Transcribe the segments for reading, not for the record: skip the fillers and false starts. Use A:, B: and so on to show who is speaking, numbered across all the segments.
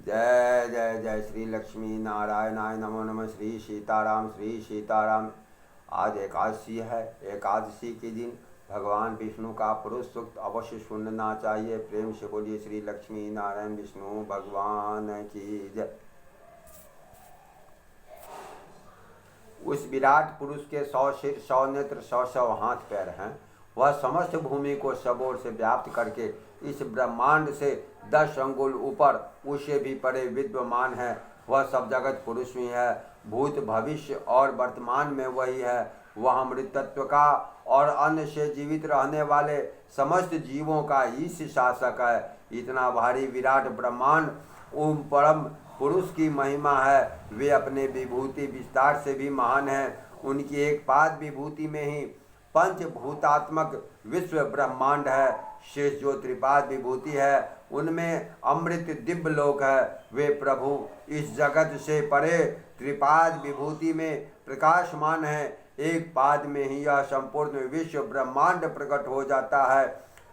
A: जय जय जय श्री लक्ष्मी नारायणाय नमो नमः। श्री सीताराम श्री सीताराम। आज एकादशी है। एकादशी के दिन भगवान विष्णु का पुरुष सूक्त अवश्य सुनना चाहिए। प्रेम से बोलिए श्री लक्ष्मी नारायण विष्णु भगवान की जय। उस विराट पुरुष के 100 सिर 100 नेत्र 100 हाथ पैर हैं। वह समस्त भूमि को सब ओर से व्याप्त करके इस ब्रह्मांड से 10 अंगुल ऊपर उससे भी परे विद्यमान है। वह सब जगत पुरुष ही है। भूत भविष्य और वर्तमान में वही है। वह अमृतत्व का और अन्न से जीवित रहने वाले समस्त जीवों का ईश शासक है। इतना भारी विराट ब्रह्मांड ओम परम पुरुष की महिमा है। वे अपने विभूति विस्तार से भी महान हैं। उनकी एक पाद विभूति में ही पंचभूतात्मक विश्व ब्रह्मांड है। शेष जो त्रिपाद विभूति है उनमें अमृत दिव्य लोक है। वे प्रभु इस जगत से परे त्रिपाद विभूति में प्रकाशमान है। एक पाद में ही यह संपूर्ण विश्व ब्रह्मांड प्रकट हो जाता है।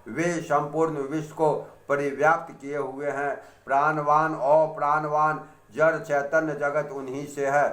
A: वे संपूर्ण विश्व को परिव्याप्त किए हुए हैं। प्राणवान और प्राणवान जड़ चैतन्य जगत उन्हीं से है।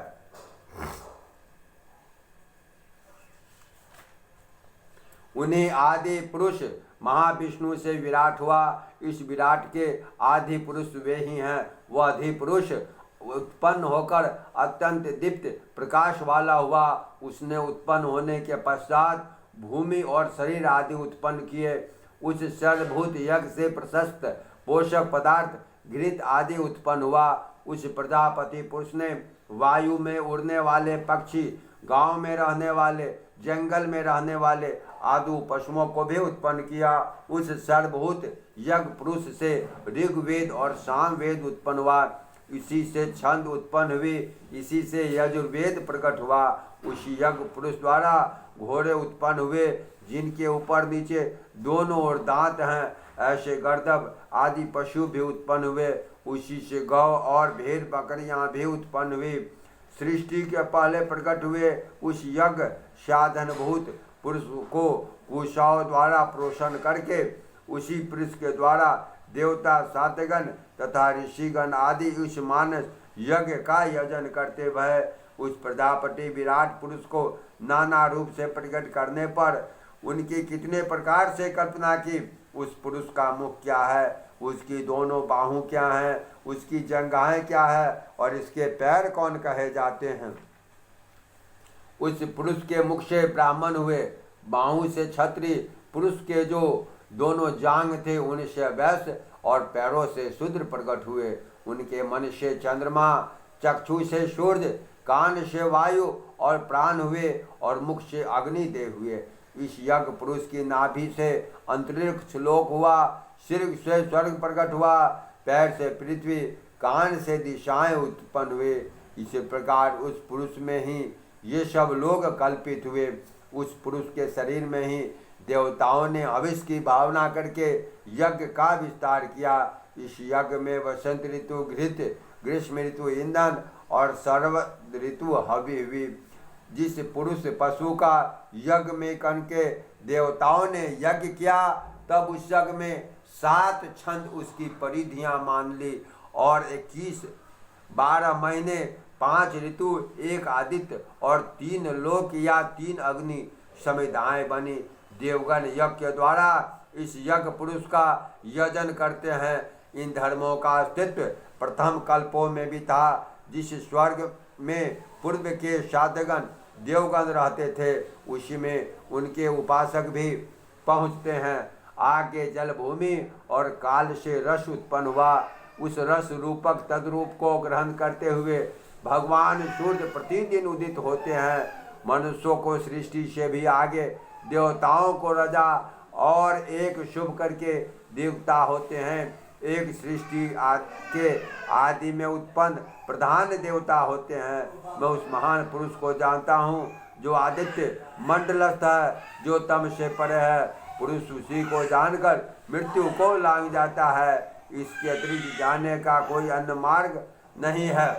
A: उन्हें आदि पुरुष महाविष्णु से विराट हुआ। इस विराट के आदि पुरुष वे ही हैं। वह आदि पुरुष उत्पन्न होकर अत्यंत दीप्त प्रकाश वाला हुआ। उसने उत्पन्न होने के पश्चात भूमि और शरीर आदि उत्पन्न किए। उस सर्वभूत यज्ञ से प्रशस्त पोषक पदार्थ घृत आदि उत्पन्न हुआ। उस प्रजापति पुरुष ने वायु में उड़ने वाले पक्षी, गांव में रहने वाले, जंगल में रहने वाले आदि पशुओं को भी उत्पन्न किया। उस सर्वभूत यज्ञ पुरुष से ऋग्वेद और सामवेद उत्पन्न हुआ। इसी से छंद उत्पन्न हुई। इसी से यजुर्वेद प्रकट हुआ। उसी यज्ञ पुरुष द्वारा घोड़े उत्पन्न हुए जिनके ऊपर नीचे दोनों ओर दांत हैं। ऐसे गर्दभ आदि पशु भी उत्पन्न हुए। उसी से गौ और भेड़ बकरियां भी उत्पन्न हुई। सृष्टि के पहले प्रकट हुए उस यज्ञ साधनभूत पुरुष को कुशाओं द्वारा पोषण करके उसी पुरुष के द्वारा देवता सातगण तथा ऋषिगण आदि उस मानस यज्ञ का यजन करते भय। उस प्रजापति विराट पुरुष को नाना रूप से प्रकट करने पर उनकी कितने प्रकार से कल्पना की। उस पुरुष का मुख क्या है, उसकी दोनों बाहु क्या हैं, उसकी जंघाएं क्या है और इसके पैर कौन कहे जाते हैं। उस पुरुष के मुख से ब्राह्मण हुए, बाहु से क्षत्रिय, पुरुष के जो दोनों जांग थे उनसे वैश्य और पैरों से शूद्र प्रकट हुए। उनके मन से चंद्रमा, चक्षु से सूर्य, कान से वायु और प्राण हुए और मुख से अग्निदेव हुए। इस यज्ञ पुरुष की नाभि से अंतरिक्ष लोक हुआ, सिर से स्वर्ग प्रकट हुआ, पैर से पृथ्वी, कान से दिशाएं उत्पन्न हुए। इसी प्रकार उस पुरुष में ही ये सब लोग कल्पित हुए। उस पुरुष के शरीर में ही देवताओं ने हविष्य की भावना करके यज्ञ का विस्तार किया। इस यज्ञ में वसंत ऋतु घृत, ग्रीष्म ऋतु ईंधन और शरद ऋतु हवि हुई। जिस पुरुष पशु का यज्ञ में करके देवताओं ने यज्ञ किया तब उस यज्ञ में 7 छंद उसकी परिधियां मान ली और 21 12 महीने 5 ऋतु, 1 आदित्य और 3 लोक या 3 अग्नि समिधाएं बनी। देवगण यज्ञ के द्वारा इस यज्ञ पुरुष का यजन करते हैं। इन धर्मों का अस्तित्व प्रथम कल्पों में भी था। जिस स्वर्ग में पूर्व के साधगण देवगण रहते थे उसी में उनके उपासक भी पहुँचते हैं। आगे जल भूमि और काल से रस उत्पन्न हुआ। उस रस रूपक तद्रूप को ग्रहण करते हुए भगवान सूर्य प्रतिदिन उदित होते हैं। मनुष्यों को सृष्टि से भी आगे, देवताओं को रजा और एक शुभ करके देवता होते हैं। एक सृष्टि के आदि में उत्पन्न प्रधान देवता होते हैं। मैं उस महान पुरुष को जानता हूँ जो आदित्य मंडलस्थ है, जो तम से परे है। पुरुष उसी को जानकर मृत्यु को लांघ जाता है। इसके अतिरिक्त जाने का कोई अन्य मार्ग नहीं है।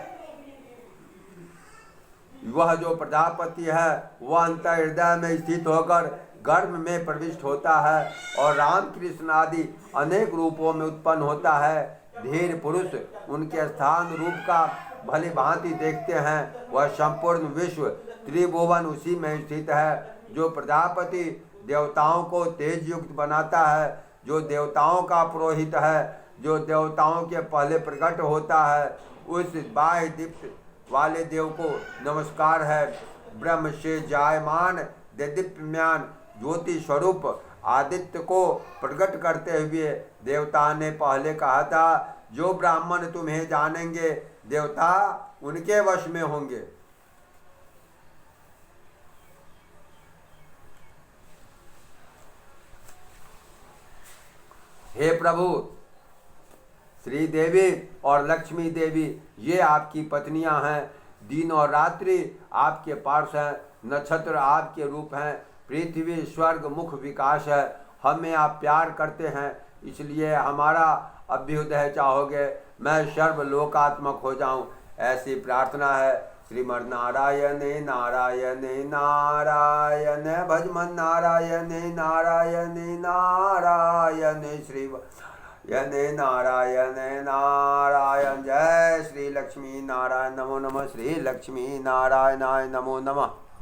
A: वह जो प्रजापति है वह अंतर हृदय में स्थित होकर गर्भ में प्रविष्ट होता है और राम कृष्ण आदि अनेक रूपों में उत्पन्न होता है। धीर पुरुष उनके स्थान रूप का भली भांति देखते हैं। वह संपूर्ण विश्व त्रिभुवन उसी में स्थित है, जो प्रजापति देवताओं को तेज युक्त बनाता है, जो देवताओं का पुरोहित है, जो देवताओं के पहले प्रकट होता है। उस बाह्य दीप्त वाले देव को नमस्कार है। ब्रह्म से जायमान दीप्यमान ज्योति स्वरूप आदित्य को प्रकट करते हुए देवता ने पहले कहा था, जो ब्राह्मण तुम्हें जानेंगे देवता उनके वश में होंगे। हे प्रभु, श्री देवी और लक्ष्मी देवी ये आपकी पत्नियां हैं। दिन और रात्रि आपके पार्श्व हैं, नक्षत्र आपके रूप हैं, पृथ्वी स्वर्ग मुख विकास है। हमें आप प्यार करते हैं, इसलिए हमारा अभ्युदय चाहोगे, मैं सर्वलोकात्मक हो जाऊं, ऐसी प्रार्थना है। श्रीमद् नारायण नारायण नारायण भजमन नारायण नारायण नारायण श्री नारायण नारायण। जय श्री लक्ष्मी नारायण। नमो नमः। श्री लक्ष्मी नारायणाय नमो नमः।